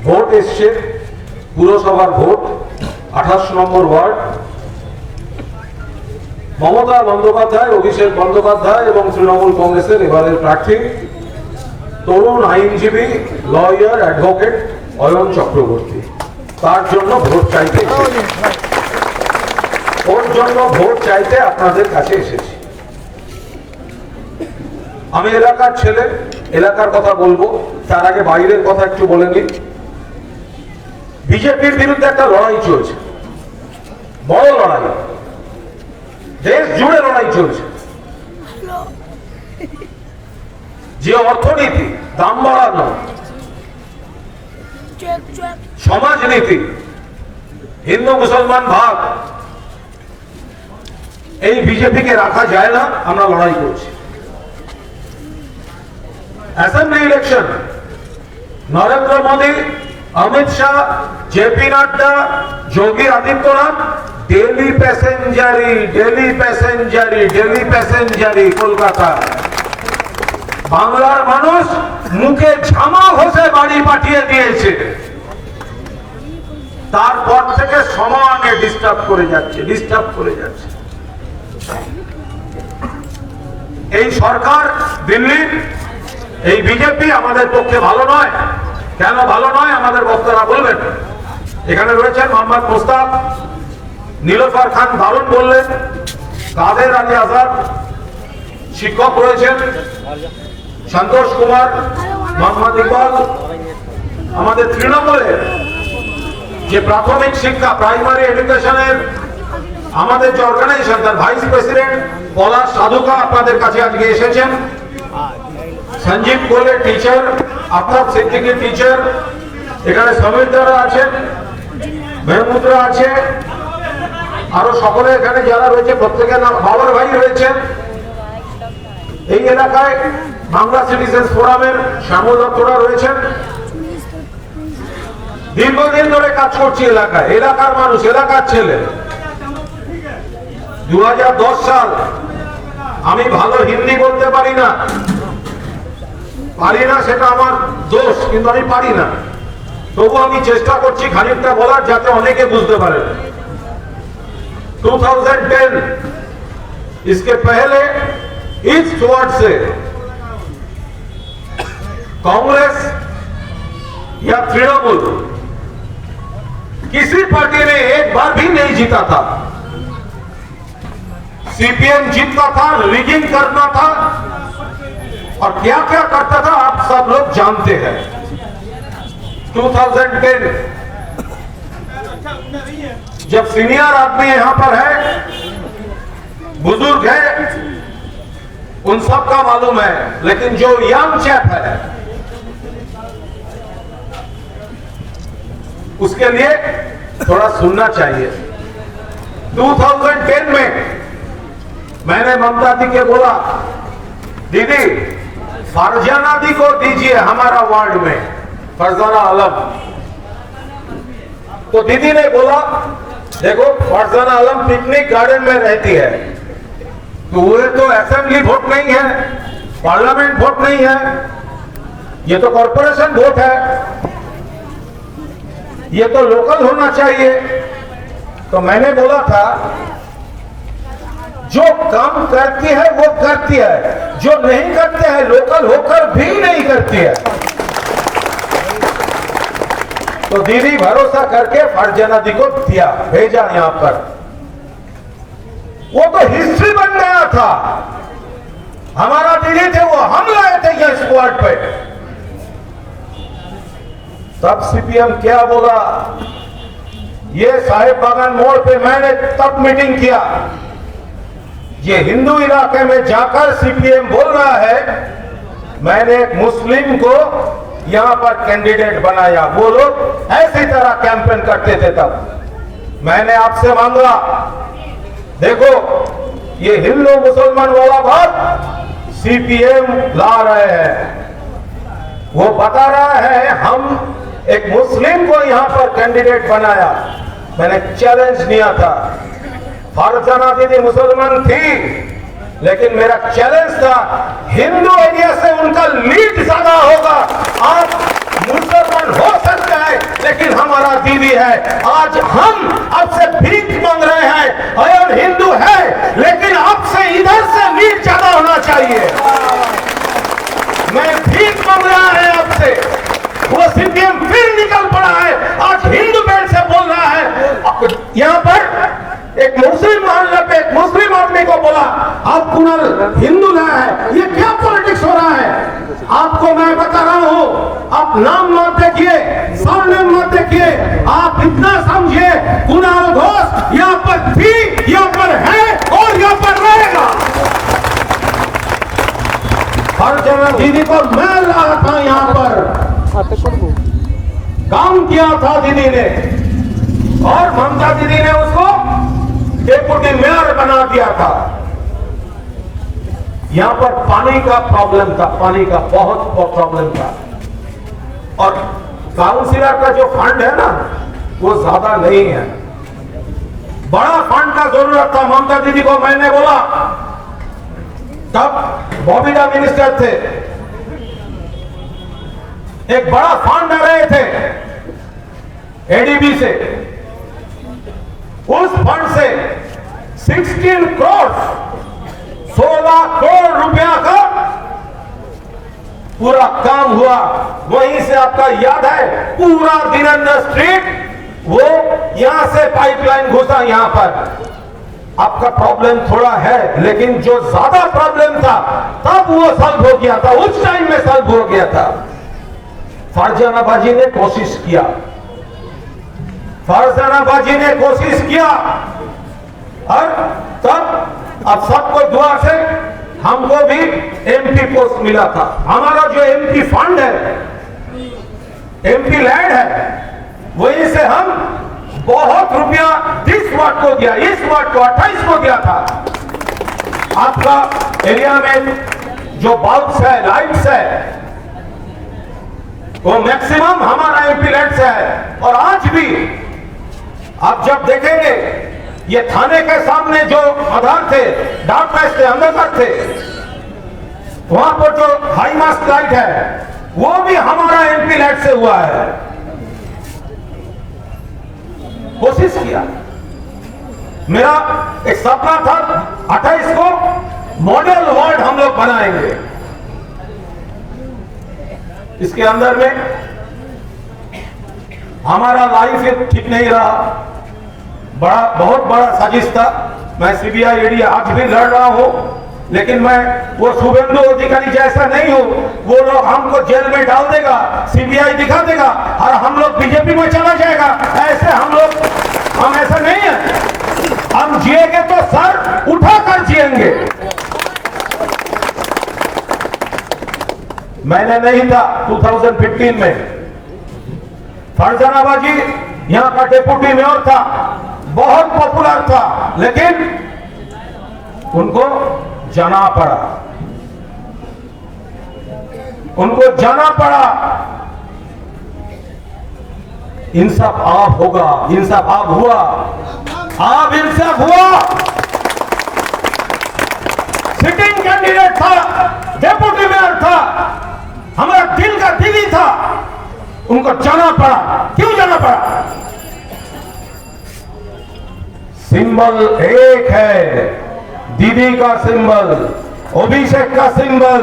Vote এসছে, পুরসভার vote, 28 নম্বর word. Mamata Bandyopadhyay, Abhishek Bandyopadhyay এবং তৃণমূল কংগ্রেসের এবারের প্রার্থী তরুণ আইনজীবী, লয়ার, অ্যাডভোকেট অয়ন চক্রবর্তী। তার জন্য ভোট চাইতে ওর জন্য ভোট চাইতে আপনাদের কাছে এসেছি। আমি এলাকার ছেলে, এলাকার কথা বলবো, তার আগে বাইরের কথা একটু বলে নিই। বিজেপির বিরুদ্ধে একটা লড়াই চলছে, বড় লড়াই, দেশ জুড়ে লড়াই চলছে। যে অর্থনীতি, দাম বাড়ানো, সমাজনীতি, হিন্দু মুসলমান ভাগ, এই বিজেপিকে রাখা যায় না। আমরা লড়াই করছি। Assembly election, Narendra Modi, Amit Shah, JP Nadda, Yogi Adityanath daily প্যাসেঞ্জারি, ডেলি প্যাসেঞ্জারি, ডেলি প্যাসেঞ্জারি কলকাতা। বাংলার মানুষ মুখে ঝামা ঘষে বাড়ি পাঠিয়ে দিয়েছে। তারপর থেকে সমানে ডিস্টার্ব করে যাচ্ছে। এই সরকার, দিল্লি, এই বিজেপি আমাদের পক্ষে ভালো নয়। কেন ভালো নয় আমাদের বক্তারা বলবেন। এখানে রয়েছেন মোহাম্মদ মুস্তাক, নীলোফার খান দারুণ বললেন, কাদের আলী আজাদ শিক্ষক রয়েছেন, সন্তোষ কুমার, মোহাম্মদ ইকবাল। আমাদের তৃণমূলের যে প্রাথমিক শিক্ষা, প্রাইমারি এডুকেশনের আমাদের যে অর্গানাইজেশন, তার ভাইস প্রেসিডেন্ট পলাশ সাধুকা আপনাদের কাছে আজকে এসেছেন। সঞ্জীব কোলে টিচার, আফতাব সিদ্দিকী টিচার, এখানে সমীরদারা আছেন, মেহমুদরা আছে, আরো সকলে এখানে যারা রয়েছে প্রত্যেকের নাম, বাবার ভাই রয়েছেন। এই এলাকায় বাংলা সিটিজেন্স ফোরামের শ্যামল দত্তরা রয়েছেন। দীর্ঘদিন ধরে কাজ করছি এলাকায়, এলাকার মানুষ, এলাকার ছেলে। 2010 সাল, আমি ভালো হিন্দি বলতে পারি না, সেটা আমার দোষ, কিন্তু আমি পারি না। তবু আমি চেষ্টা করছি খানিকটা বলার, যাতে অনেকে বুঝতে পারে। 2010, इसके पहले ईस्ट वार्ड से कांग्रेस या तृणमूल किसी पार्टी ने एक बार भी नहीं जीता था। सीपीएम जीतता था, रिगिंग करना था, और क्या क्या करता था आप सब लोग जानते हैं। 2010 जब सीनियर आदमी यहां पर है, बुजुर्ग है, उन सब का मालूम है, लेकिन जो यंग चैप है उसके लिए थोड़ा सुनना चाहिए। 2010 में मैंने ममता दी के बोला, दीदी फरजाना दी को दीजिए हमारा वार्ड में, फरजाना आलम। तो दीदी ने बोला, देखो फरजाना आलम पिकनिक गार्डन में रहती है, तो ये तो असेंबली वोट नहीं है, पार्लियामेंट वोट नहीं है, ये तो कॉर्पोरेशन वोट है, ये तो लोकल होना चाहिए। तो मैंने बोला था, जो काम करती है वो करती है, जो नहीं करते हैं लोकल होकर भी नहीं करती है। तो दीदी भरोसा करके फरजाना दी को दिया, भेजा यहां पर। वो तो हिस्ट्री बन गया था, हमारा दीदी थे, वो हम लाए थे ये स्क्वाड पे। तब सीपीएम क्या बोला, ये साहिब बागान मोड़ पे मैंने तब मीटिंग किया। ये हिंदू इलाके में जाकर सीपीएम बोल रहा है, मैंने एक मुस्लिम को यहां पर कैंडिडेट बनाया। वो लोग ऐसी तरह कैंपेन करते थे। तब मैंने आपसे मांगा, देखो ये हिंदू मुसलमान वाला बात सीपीएम ला रहे हैं, वो बता रहा है हम एक मुस्लिम को यहां पर कैंडिडेट बनाया। मैंने चैलेंज दिया था, फरजाना दीदी मुसलमान थी, लेकिन मेरा चैलेंज था हिंदू एरिया से उनका लीड ज्यादा होगा। आप मुसलमान हो सकते हैं, बीवी है। आज हम आपसे भीख मांग रहे हैं, और हिंदू है लेकिन आपसे इधर से मीट ज्यादा होना चाहिए। मैं भीख मांग रहा है आपसे। वो सीपीएम फिर निकल पड़ा है, आज हिंदू बेल्ट से बोल रहा है। यहाँ पर एक मुस्लिम मोहल्ले पे एक मुस्लिम आदमी को बोला आप कुणाल हिंदू लाया है, ये क्या पॉलिटिक्स हो रहा है? आपको मैं बता रहा हूं, आप नाम मत देखिए, सरनेम मत देखिए, आप इतना समझिए कुणाल घोष यहाँ पर थी, यहाँ पर है और यहाँ पर रहेगा। हर जगह दीदी को मैं ला था, यहाँ पर काम किया था दीदी ने, और ममता दीदी ने उसको डेप्यूटी मेयर बना दिया था। यहां पर पानी का प्रॉब्लम था, पानी का बहुत प्रॉब्लम था, और काउंसिलर का जो फंड है ना वो ज्यादा नहीं है, बड़ा फंड का जरूरत था। ममता दीदी को मैंने बोला, तब बॉबीडा मिनिस्टर थे, एक बड़ा फंड आ रहे थे एडीबी से, उस फंड से 16 करोड़ 16 करोड़ रुपया का पूरा काम हुआ। वहीं से आपका याद है पूरा दिनंदर स्ट्रीट, वो यहां से पाइपलाइन घुसा यहां पर। आपका प्रॉब्लम थोड़ा है, लेकिन जो ज्यादा प्रॉब्लम था तब वो सॉल्व हो गया था, उस टाइम में सॉल्व हो गया था। फरजानाबाजी ने कोशिश किया, फरजानाबाजी ने कोशिश किया, और तब अब सबको दुआ से हमको भी एमपी पोस्ट मिला था। हमारा जो एमपी फंड है, एमपी लैंड है, वहीं से हम बहुत रुपया 30 वाट को दिया, इस वाट को 28 को दिया था। आपका एरिया में जो बल्ब्स है, लाइट्स है, वो मैक्सिमम हमारा एमपी लैंड से है। और आज भी आप जब देखेंगे ये थाने के सामने जो आधार थे, डार्कनेस थे, अंधकार थे, वहां पर जो हाई मास्ट लाइट है वो भी हमारा एमपी लैंड से हुआ है। कोशिश किया, मेरा एक सपना था 28 को मॉडल वार्ड हम लोग बनाएंगे। इसके अंदर में हमारा लाइफ ठीक नहीं रहा, बहुत बड़ा साजिश था। मैं सीबीआई ईडी आज भी लड़ रहा हूं, लेकिन मैं वो शुभेंदु अधिकारी जैसा नहीं हूं। वो लोग हमको जेल में डाल देगा, सीबीआई दिखा देगा और हम लोग बीजेपी में चला जाएगा। ऐसे हम ऐसा नहीं है। हम जिएंगे तो सर उठाकर जिएंगे। मैंने नहीं था 2015 में, फरजानाबाजी यहां का डिप्टी मेयर था, बहुत पॉपुलर था, लेकिन उनको जाना पड़ा, उनको जाना पड़ा। इंसाफ आप होगा, इंसाफ आप हुआ, आप इंसाफ हुआ। सिटिंग कैंडिडेट था, डिप्टी मेयर था, हमारा दिल का दीदी था, उनको जाना पड़ा। क्यों जाना पड़ा? सिंबल एक है, दीदी का सिंबल, अभिषेक का सिंबल,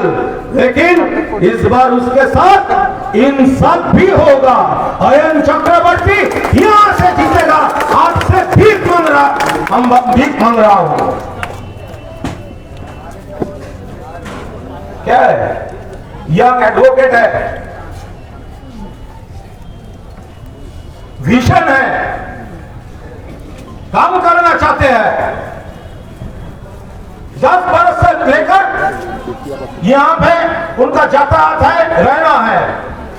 लेकिन इस बार उसके साथ इंसाफ भी होगा। अयन चक्रवर्ती यहां से जीतेगा। आपसे भीख मांग रहा, हम भीख मांग रहा हूं। क्या है? यंग एडवोकेट है, विजन है, काम करना चाहते हैं। 10 बरस से लेकर यहां पे उनका यातायात है, रहना है।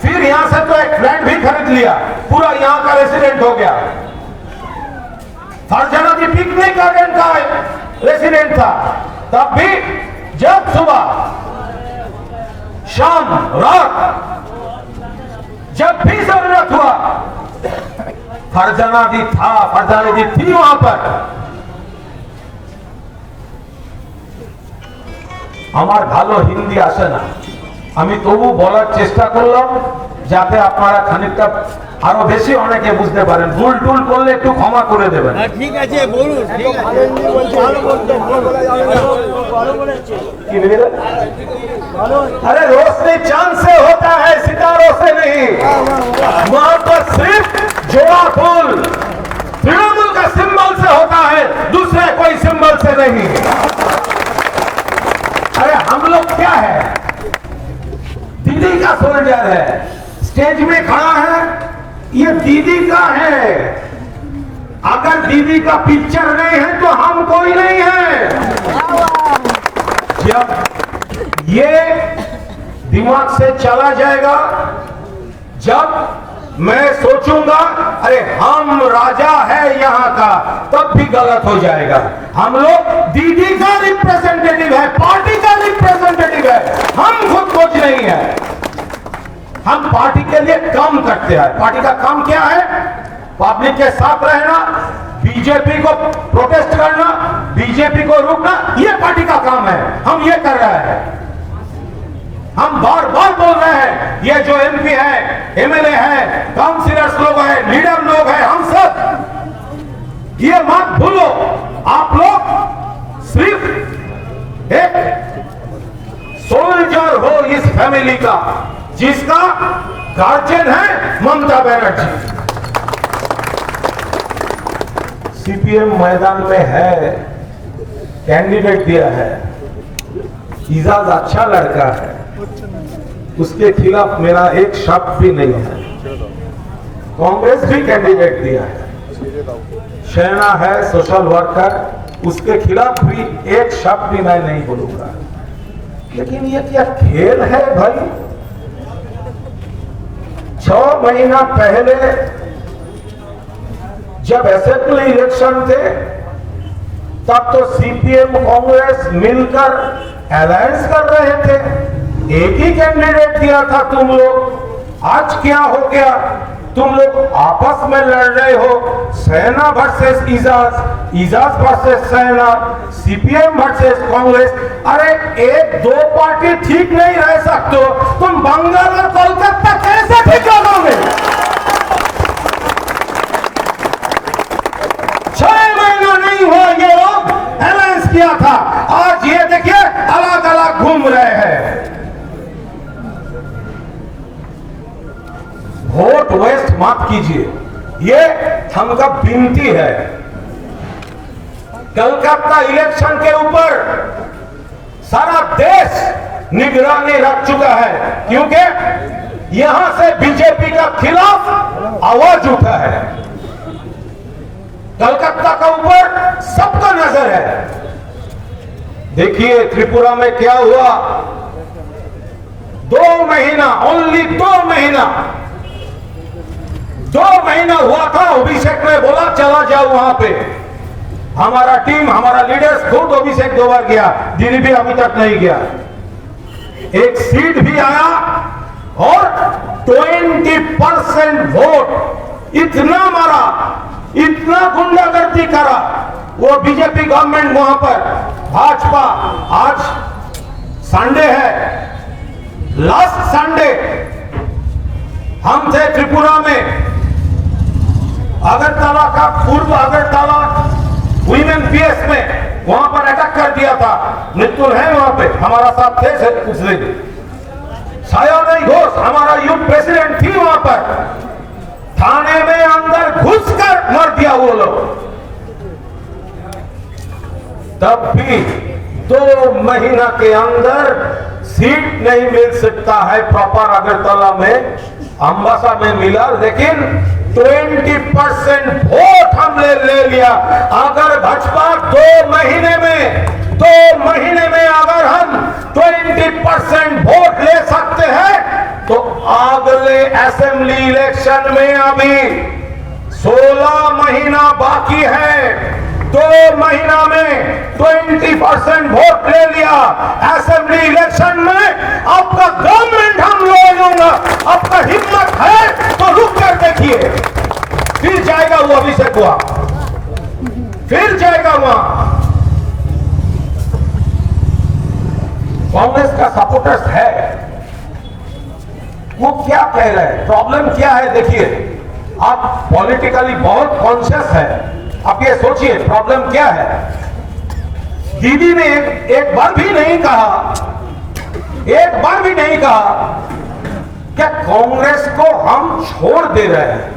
फिर यहां से तो एक फ्लैट भी खरीद लिया, पूरा यहां का रेसिडेंट हो गया। फरजानाबाजी पिकनिक गार्डन का रेसिडेंट था, तब भी जब सुबह शाम रात जब भी जरूरत हुआ, फरजानाबाजी था, फरजानाबाजी थी वहां पर। আমার ভালো হিন্দি আসে না, আমি তবু বলার চেষ্টা করলাম যাতে আপনারা খানিকটা আরো বেশি অনেকে বুঝতে পারেন, ভুল টুল করলে একটু ক্ষমা করে দেবেন। ঠিক আছে বলুন। अरे रोशनी चांद से होता है, सितारों से नहीं। मोहब्बत सिर्फ जोड़ा फूल तृणमूल का सिंबल से होता है, दूसरे कोई सिंबल से नहीं। अरे हम लोग क्या है, दीदी का सोल्जर है, स्टेज में खड़ा है, ये दीदी का है। अगर दीदी का पिक्चर नहीं है तो हम कोई नहीं है। जब ये दिमाग से चला जाएगा, जब मैं सोचूंगा अरे हम राजा है यहाँ का, तब भी गलत हो जाएगा। हम लोग दीदी का रिप्रेजेंटेटिव है, पार्टी का रिप्रेजेंटेटिव है, हम खुद कुछ नहीं है। हम पार्टी के लिए काम करते हैं। पार्टी का काम क्या है? पब्लिक के साथ रहना, बीजेपी को प्रोटेस्ट करना, बीजेपी को रोकना, ये पार्टी का काम है। हम ये कर रहे हैं। हम बार बार बोल रहे हैं, ये जो एमपी है, एमएलए है, काउंसिलर्स लोग हैं, लीडर लोग हैं, हम सब ये मत भूलो, आप लोग सिर्फ एक सोल्जर हो इस फैमिली का, जिसका गार्जियन है ममता बनर्जी। सीपीएम मैदान में है, कैंडिडेट दिया है, इजाज अच्छा लड़का है, उसके खिलाफ मेरा एक शब्द भी नहीं है। कांग्रेस भी कैंडिडेट दिया है, शहना है, सोशल वर्कर, उसके खिलाफ भी एक शब्द भी मैं नहीं बोलूंगा। लेकिन ये क्या खेल है भाई? 6 महीना पहले जब असेंबली इलेक्शन थे, तब तो सीपीएम कांग्रेस मिलकर अलायंस कर रहे थे, एक ही कैंडिडेट दिया था तुम लोग। आज क्या हो गया? तुम लोग आपस में लड़ रहे हो, सेना वर्सेस इजाज, इजाज वर्सेस सेना, सीपीएम वर्सेस कांग्रेस। अरे एक दो पार्टी ठीक नहीं रह सकते हो, तुम बंगाल और कोलकाता कैसे ठीक करोगे? 6 महीना नहीं हुआ ये लोग अलायंस किया था, आज ये देखिए अलग अलग घूम रहे हैं। वोट वेस्ट मत कीजिए, ये हमका विनती है। कलकत्ता इलेक्शन के ऊपर सारा देश निगरानी रख चुका है, क्योंकि यहां से बीजेपी का खिलाफ आवाज उठा है। कलकत्ता का ऊपर सबका नजर है। देखिए त्रिपुरा में क्या हुआ, 2 महीना, ओनली 2 महीना हुआ था। अभिषेक ने बोला चला जाओ वहां पे, हमारा टीम, हमारा लीडर्स खुद अभिषेक 2 बार गया, दिल्ली भी अभी तक नहीं गया। एक सीट भी आया और 20% वोट, इतना मारा, इतना गुंडागर्दी करा वो बीजेपी गवर्नमेंट वहां पर, भाजपा। आज संडे है, लास्ट संडे हम थे त्रिपुरा में, अगरतला का, पूर्व अगरतला वीमेन पीएस में, वहां पर अटैक कर दिया था। मृत्यु है वहां पे, हमारा साथ थे उस दिन। छाया नहीं घोष हमारा यूथ प्रेसिडेंट थी वहां पर, थाने में अंदर घुसकर मर दिया वो लोग। तब भी 2 महीना के अंदर सीट नहीं मिल सकता है प्रॉपर अगरतला में, अम्बासा में मिला, लेकिन 20% वोट हमने ले लिया। अगर भाजपा 2 महीने में अगर हम 20% वोट ले सकते हैं, तो अगले असेंबली इलेक्शन में अभी 16 महीना बाकी है। 2 महीना में 20% वोट ले लिया, असेंबली इलेक्शन में आपका गवर्नमेंट हम ले लूंगा। आपका हिम्मत है तो रुक कर देखिए, फिर जाएगा वो अभिषेक हुआ, फिर जाएगा वहां। कांग्रेस का सपोर्टर्स है, वो क्या कह रहे हैं, प्रॉब्लम क्या है देखिए। आप पॉलिटिकली बहुत कॉन्शियस है। आप ये सोचिए प्रॉब्लम क्या है। दीदी ने एक बार भी नहीं कहा, एक बार भी नहीं कहा क्या कांग्रेस को हम छोड़ दे रहे हैं।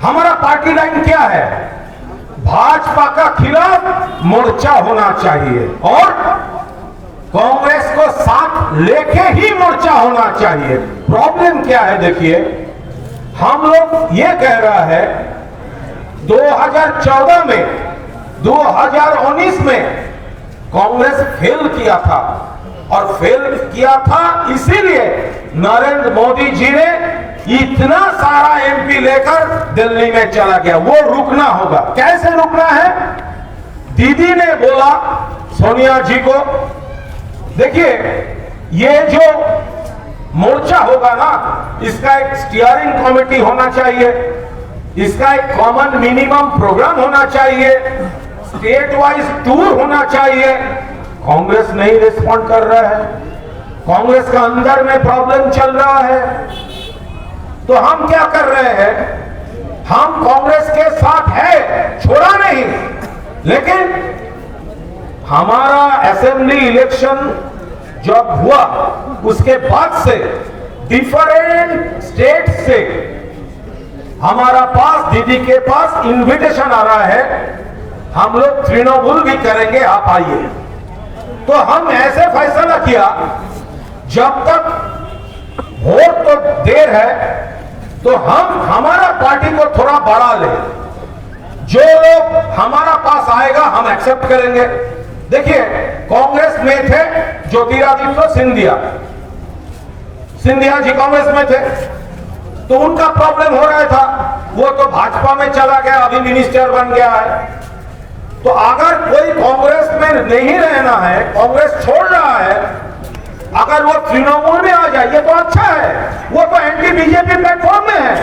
हमारा पार्टी लाइन क्या है, भाजपा का खिलाफ मोर्चा होना चाहिए और कांग्रेस को साथ लेके ही मोर्चा होना चाहिए। प्रॉब्लम क्या है देखिए, हम लोग ये कह रहा है 2014 में 2019 में कांग्रेस फेल किया था और फेल किया था इसीलिए नरेंद्र मोदी जी ने इतना सारा एमपी लेकर दिल्ली में चला गया। वो रुकना होगा। कैसे रुकना है? दीदी ने बोला सोनिया जी को, देखिए ये जो मोर्चा होगा ना, इसका एक स्टीयरिंग कमेटी होना चाहिए, इसका एक कॉमन मिनिमम प्रोग्राम होना चाहिए, स्टेट वाइज टूर होना चाहिए। कांग्रेस नहीं रिस्पॉन्ड कर रहा है, कांग्रेस का अंदर में प्रॉब्लम चल रहा है। तो हम क्या कर रहे हैं, हम कांग्रेस के साथ है, छोड़ा नहीं, लेकिन हमारा असेंबली इलेक्शन जब हुआ उसके बाद से डिफरेंट स्टेट से हमारा पास, दीदी के पास इनविटेशन आ रहा है, हम लोग तृणमूल भी करेंगे, आप आइए। तो हम ऐसे फैसला किया, जब तक वोट तो देर है तो हम हमारा पार्टी को थोड़ा बढ़ा ले, जो लोग हमारा पास आएगा हम एक्सेप्ट करेंगे। देखिए कांग्रेस में थे ज्योतिरादित्य सिंधिया जी कांग्रेस में थे, तो उनका प्रॉब्लम हो रहा था, वो तो भाजपा में चला गया, अभी मिनिस्टर बन गया है। तो अगर कोई कांग्रेस में नहीं रहना है, कांग्रेस छोड़ रहा है, अगर वो तृणमूल में आ जाए ये तो अच्छा है, वो तो एंटी बीजेपी प्लेटफॉर्म में है।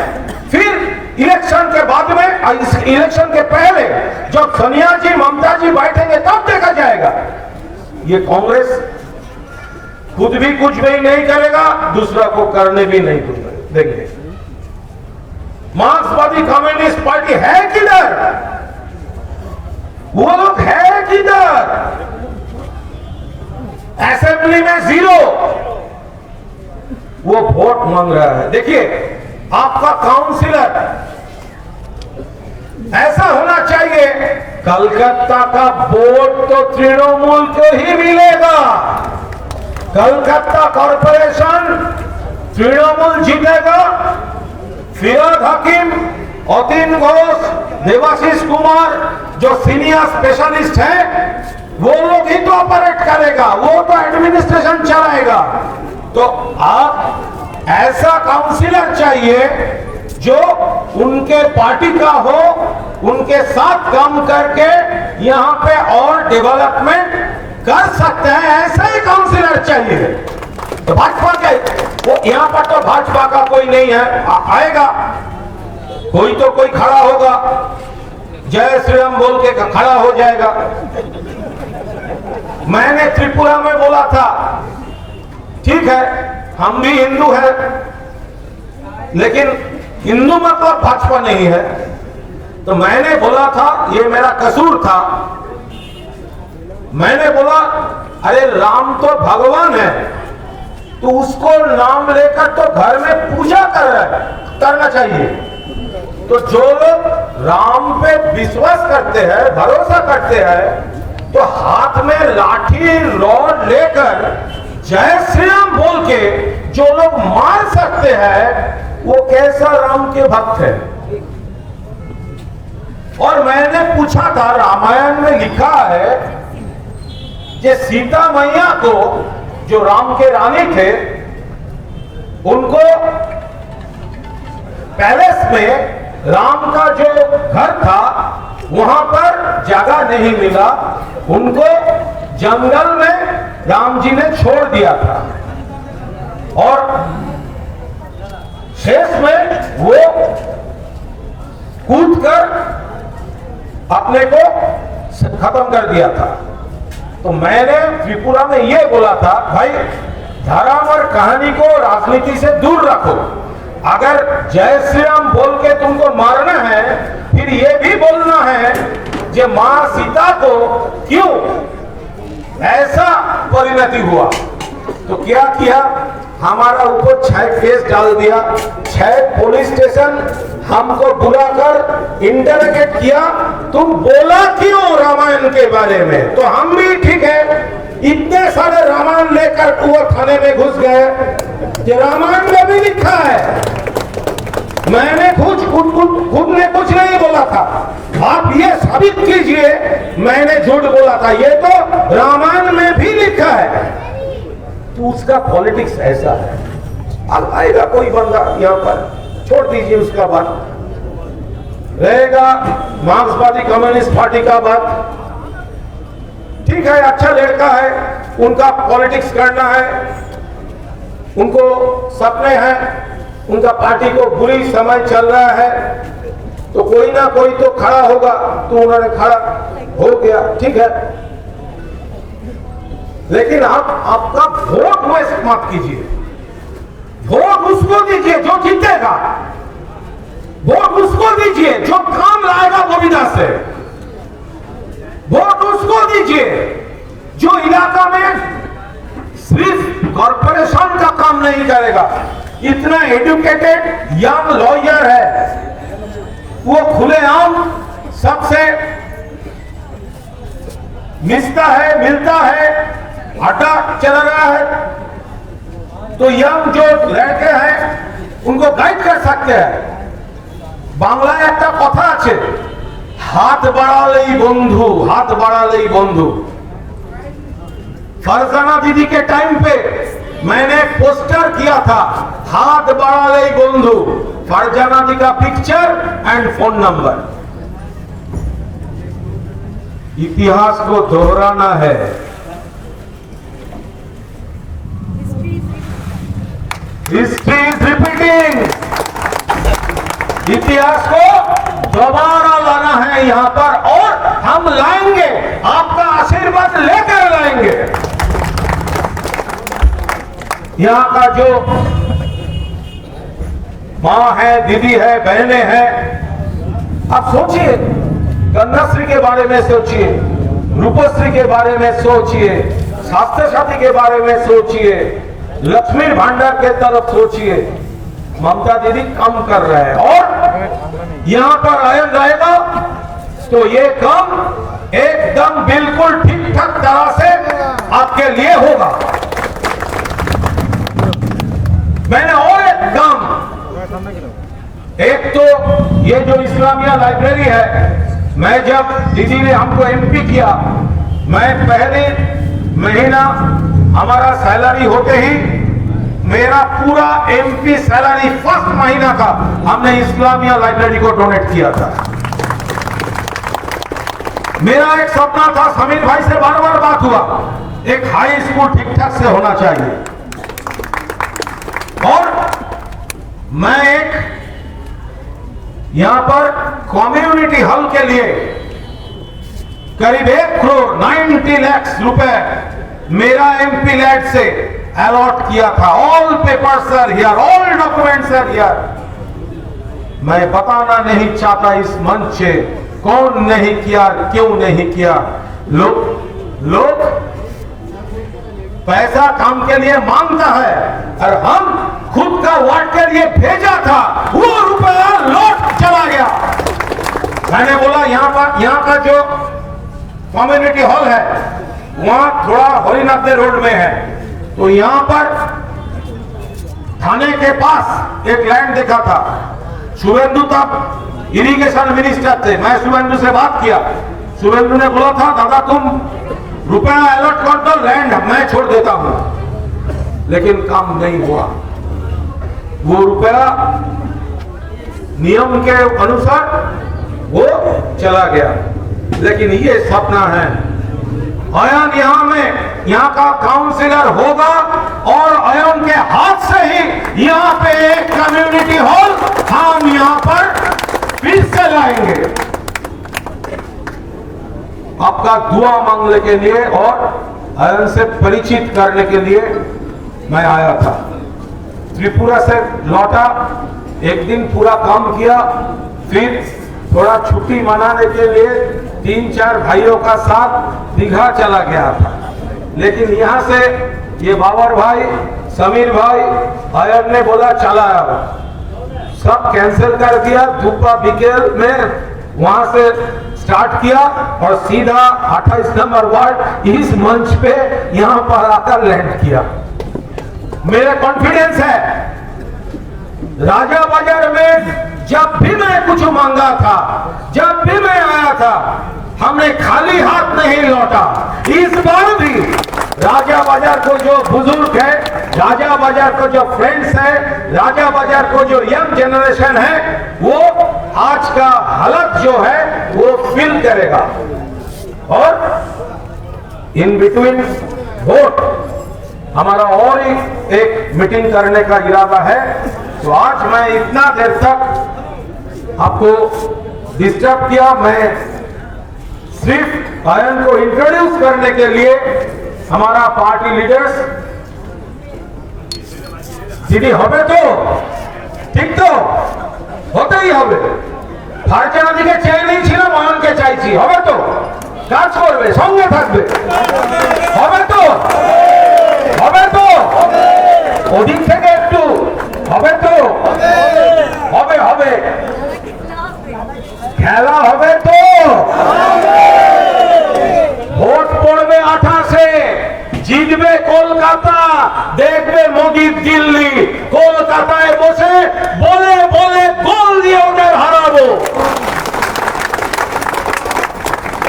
फिर इलेक्शन के बाद में, इलेक्शन के पहले जब सोनिया जी ममता जी बैठेंगे तब देखा जाएगा। ये कांग्रेस खुद भी कुछ भी नहीं करेगा, दूसरा को करने भी नहीं देंगे। मार्क्सवादी कम्युनिस्ट पार्टी है किधर? वो लोग है किधर? असेंबली में 0, वो वोट मांग रहा है। देखिए आपका काउंसिलर ऐसा होना चाहिए, कलकत्ता का वोट तो तृणमूल को ही मिलेगा, कलकत्ता कॉरपोरेशन तृणमूल जीतेगा। फिराद हकीम, अतीन घोष, देवाशीष कुमार जो सीनियर स्पेशलिस्ट हैं, वो लोग ही तो ऑपरेट करेगा, वो तो एडमिनिस्ट्रेशन चलाएगा। तो आप ऐसा काउंसिलर चाहिए जो उनके पार्टी का हो, उनके साथ काम करके यहाँ पे और डेवलपमेंट कर सकते हैं, ऐसा ही काउंसिलर चाहिए। तो भाजपा के वो यहाँ पर तो भाजपा का कोई नहीं है, आएगा कोई तो कोई खड़ा होगा, जय श्री राम बोल के खड़ा हो जाएगा। मैंने त्रिपुरा में बोला था, ठीक है हम भी हिंदू हैं, लेकिन हिंदू मतलब भाजपा नहीं है। तो मैंने बोला था, ये मेरा कसूर था, मैंने बोला अरे राम तो भगवान है, तो उसको नाम लेकर तो घर में पूजा करना चाहिए। तो जो लोग राम पे विश्वास करते हैं, भरोसा करते हैं, तो हाथ में लाठी रॉड लेकर जय श्री राम बोल के जो लोग मार सकते हैं, वो कैसा राम के भक्त है। और मैंने पूछा था, रामायण में लिखा है कि सीता मैया को, जो राम के रानी थे, उनको पैलेस में राम का जो घर था वहां पर जगह नहीं मिला, उनको जंगल में राम जी ने छोड़ दिया था और शेष में वो कूदकर अपने को खत्म कर दिया था। तो मैंने त्रिपुरा में ये बोला था, भाई धर्म और कहानी को राजनीति से दूर रखो, अगर जय श्री राम बोल के तुमको मारना है, फिर ये भी बोलना है कि मां सीता को क्यों ऐसा परिणति हुआ। तो क्या किया, हमारा ऊपर 6 केस डाल दिया, 6 पुलिस स्टेशन हमको बुलाकर इंटरोगेट किया, तुम बोला क्यों रामायण के बारे में। तो हम भी ठीक है, इतने सारे रामायण लेकर वो थाने में घुस गए कि रामायण में भी लिखा है, मैंने खुद ने कुछ नहीं बोला था, आप ये साबित कीजिए मैंने झूठ बोला था, ये तो रामायण में भी लिखा है। तो उसका पॉलिटिक्स ऐसा है। अब आएगा कोई बंदा यहाँ पर, छोड़ दीजिए उसका बात, रहेगा मार्क्सवादी कम्युनिस्ट पार्टी का बात, ठीक है, अच्छा लड़का है, उनका पॉलिटिक्स करना है, उनको सपने हैं, उनका पार्टी को बुरी समय चल रहा है, तो कोई ना कोई तो खड़ा होगा, तो उन्होंने खड़ा हो गया, ठीक है। लेकिन आप आपका वोट वेस्ट मत कीजिए, वोट उसको दीजिए जो जीतेगा, वोट उसको दीजिए जो काम लाएगा गोविंदा से, वोट उसको दीजिए जो इलाका में सिर्फ कॉर्पोरेशन का काम नहीं करेगा। इतना एजुकेटेड यंग लॉयर है, वो खुलेआम सबसे मिलता है, अड्डा चला रहा है, तो यंग जो लड़के हैं उनको गाइड कर सकते हैं। बांग्लाয় একটা কথা আছে, हाथ बढ़ालेई बंधु, हाथ बढ़ालेई बंधु। फरजाना दीदी के टाइम पे मैंने पोस्टर किया था, हाथ बढ़ालेई बंधु, फरजाना दी का पिक्चर एंड फोन नंबर। इतिहास को दोहराना है, हिस्ट्री इज रिपीटिंग, इतिहास को दोबारा लाना है यहाँ पर, और हम लाएंगे, आपका आशीर्वाद लेकर लाएंगे। यहाँ का जो माँ है, दीदी है, बहनें हैं, आप सोचिए, कन्याश्री के बारे में सोचिए, रूपश्री के बारे में सोचिए, स्वास्थ्य साथी के बारे में सोचिए, लक्ष्मी भंडार के तरफ सोचिए। ममता दीदी कम कर रहे हैं, और यहाँ पर आयन रहेगा तो ये काम एकदम बिल्कुल ठीक ठाक तरह से आपके लिए होगा। मैंने और एक काम, एक तो ये जो इस्लामिया लाइब्रेरी है, मैं जब दीदी ने हमको एमपी किया, मैं पहले महीना हमारा सैलरी होते ही मेरा पूरा एमपी सैलरी फर्स्ट महीना का हमने इस्लामिया लाइब्रेरी को डोनेट किया था। मेरा एक सपना था, समीर भाई से बार बार बात हुआ, एक हाई स्कूल ठीक ठाक से होना चाहिए, और मैं एक यहां पर कम्युनिटी हॉल के लिए करीब 1 करोड़ 90 लाख रुपए मेरा एमपी लैड से अलॉट किया था। All papers are here, all documents are here. मैं बताना नहीं चाहता इस मंच से कौन नहीं किया, क्यों नहीं किया। लोग पैसा काम के लिए मांगता है, और हम खुद का वार्ड के लिए भेजा था, वो रुपया लौट चला गया। मैंने बोला यहाँ का जो कम्युनिटी हॉल है वहां थोड़ा हरिनाथ रोड में है, तो यहाँ पर थाने के पास एक लैंड देखा था। शुभेंदु तब इरिगेशन मिनिस्टर थे, मैं शुभेंदु से बात किया, शुभेंदु ने बोला था दादा तुम रुपया अलॉट कर दो, लैंड मैं छोड़ देता हूं, लेकिन काम नहीं हुआ। वो रुपया नियम के अनुसार वो चला गया, लेकिन ये सपना है अयन यहाँ का काउंसिलर होगा, और अयन के हाथ से ही यहाँ पे एक कम्युनिटी हॉल हम यहाँ पर फिर से लाएंगे। आपका दुआ मांगने के लिए और अयन से परिचित करने के लिए मैं आया था। त्रिपुरा से लौटा, एक दिन पूरा काम किया, फिर थोड़ा छुट्टी मनाने के लिए 3-4 भाइयों का साथ दीघा चला गया था। लेकिन यहाँ से ये बाबर भाई, समीर भाई, आयन ने बोला चला आओ, सब कैंसिल कर दिया। धूपा बिकेल में वहां से स्टार्ट किया और सीधा 28 नंबर वार्ड इस मंच पे यहां पर आकर लैंड किया। मेरा कॉन्फिडेंस है, राजा बाजार में जब भी मैं कुछ मांगा था, जब भी मैं आया था, हमने खाली हाथ नहीं लौटा। इस बार भी राजा बाजार को जो बुजुर्ग है, राजा बाजार को जो फ्रेंड्स है, राजा बाजार को जो यंग जनरेशन है, वो आज का हालत जो है वो फील करेगा। और इन बिटवीन वोट हमारा और एक मीटिंग करने का इरादा है। तो आज मैं इतना देर तक आपको डिस्टर्ब किया। मैं सिर्फ आयन को इंट्रोड्यूस करने के लिए हमारा पार्टी लीडर्स सीधी হবে তো, ঠিক তো, হতেই হবে। ফারজানা দিকে চেয়ে নিয়েছিলাম, আয়নকে চাইছি, হবে তো, কাজ করবে, সঙ্গে থাকবে, হবে তো, হবে তো, ওদিক থেকে একটু হবে তো, হবে হবে, খেলা হবে তো, ভোট পড়বে 28-এ, জিতবে কলকাতা, দেখবে মোদির দিল্লি, কলকাতায় বসে বলে বলে গোল দিয়ে ওদের হারাবো।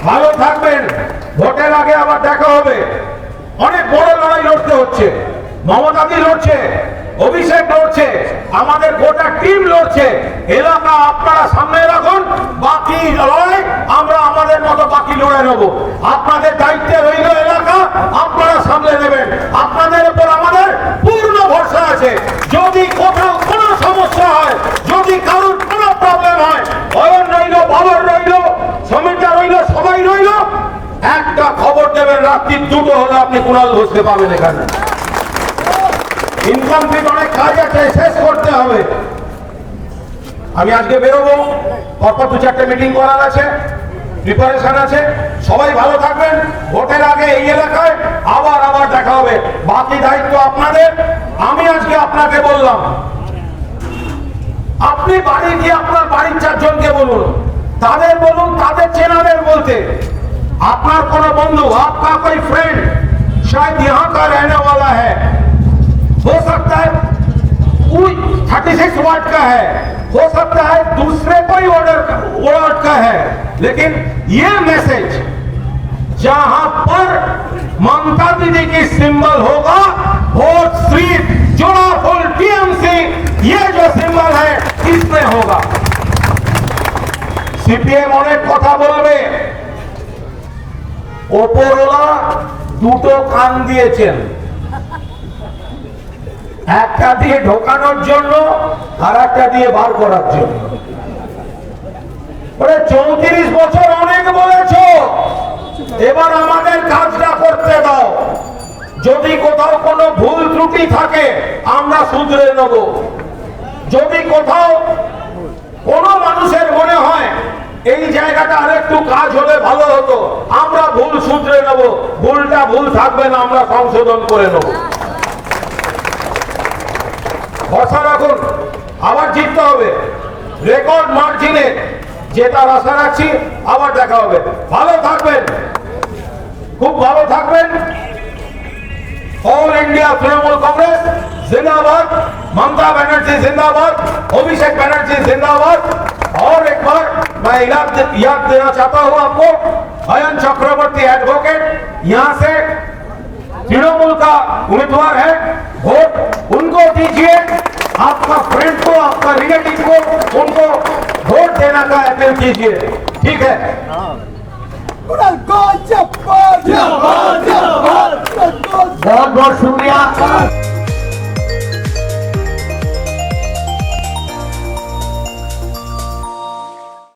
ভালো থাকবেন, ভোটের আগে আবার দেখা হবে। অনেক বড় লড়াই লড়তে হচ্ছে, মমতাদি লড়ছে, অভিষেক লড়ছে, আমাদের গোটা টিম লড়ছে। এলাকা আপনারা সামনে রাখুন, বাকি লড়াই আমরা আমাদের মতো বাকি লড়ে নেব। আপনাদের দায়িত্বে রইল এলাকা, আপনারা সামলে নেবেন। আপনাদের উপর আমাদের পূর্ণ ভরসা আছে। যদি কোথাও কোনো সমস্যা হয়, যদি কারোর কোনো প্রবলেম হয়, অয়ন রইল, বাবর রইল, সমীরদা রইল, সবাই রইল, একটা খবর দেবেন, রাত্রি 2টো হলে আপনি কুণাল ঘোষকে পাবেন এখানে। ইনকমপ্লিট অনেক কাজ আছে, শেষ করতে হবে। আমি আজকে বেরোবো, পরপর 2-4টে মিটিং করার আছে, প্রিপারেশন আছে। সবাই ভালো থাকবেন। ভোটের আগে এই এলাকায় আবার দেখা হবে। বাকি দায়িত্ব আপনাদের। আমি আজকে আপনাকে বললাম, আপনি বাড়ি গিয়ে আপনার বাড়ির 4 জনকে বলুন, তাদের বলুন, তাদের চেনাদের বলতে। আপনার কোনো বন্ধু, आपका कोई फ्रेंड शायद यहाँ का रहने वाला है, हो सकता है 36 वार्ड का है, हो सकता है दूसरे कोई वार्ड का है, लेकिन ये मैसेज जहां पर ममता दीदी की सिंबल होगा, वोट सिर्फ जोड़ा फुल टीएमसी, ये जो सिंबल है इसमें होगा। सीपीएम অনেক কথা বলবে, ওপরওয়ালা 2টো কান দিয়েছেন, একটা দিয়ে ঢোকানোর জন্য আর একটা দিয়ে বার করার জন্য। 34 বছর অনেক বলেছো, এবার আমাদের কাজটা করতে দাও। যদি কোথাও কোনো ভুল ত্রুটি থাকে আমরা শুধরে নেব। যদি কোথাও কোনো মানুষের মনে হয় এই জায়গাটা আরেকটু কাজ হলে ভালো হতো, আমরা ভুল শুধরে নেব। ভুলটা ভুল থাকবে না, আমরা সংশোধন করে নেব। ভরসা রাখুন, আবার জিততে হবে রেকর্ড মার্জিনে, জেতার আশা রাখছি। আবার দেখা হবে। ভালো থাকবেন, খুব ভালো থাকবেন। ऑल इंडिया तृणमूल कांग्रेस जिंदाबाद, ममता बनर्जी जिंदाबाद, अभिषेक बनर्जी जिंदाबाद। और एक बार मैं याद देना चाहता हूं आपको, अयन चक्रवर्ती एडवोकेट यहां से तृणमूल का उम्मीदवार है, वोट उनको दीजिए। आपका फ्रेंड को, आपका रिलेटिव को, उनको वोट देने का अपील कीजिए, ठीक है? बहुत बहुत शुक्रिया।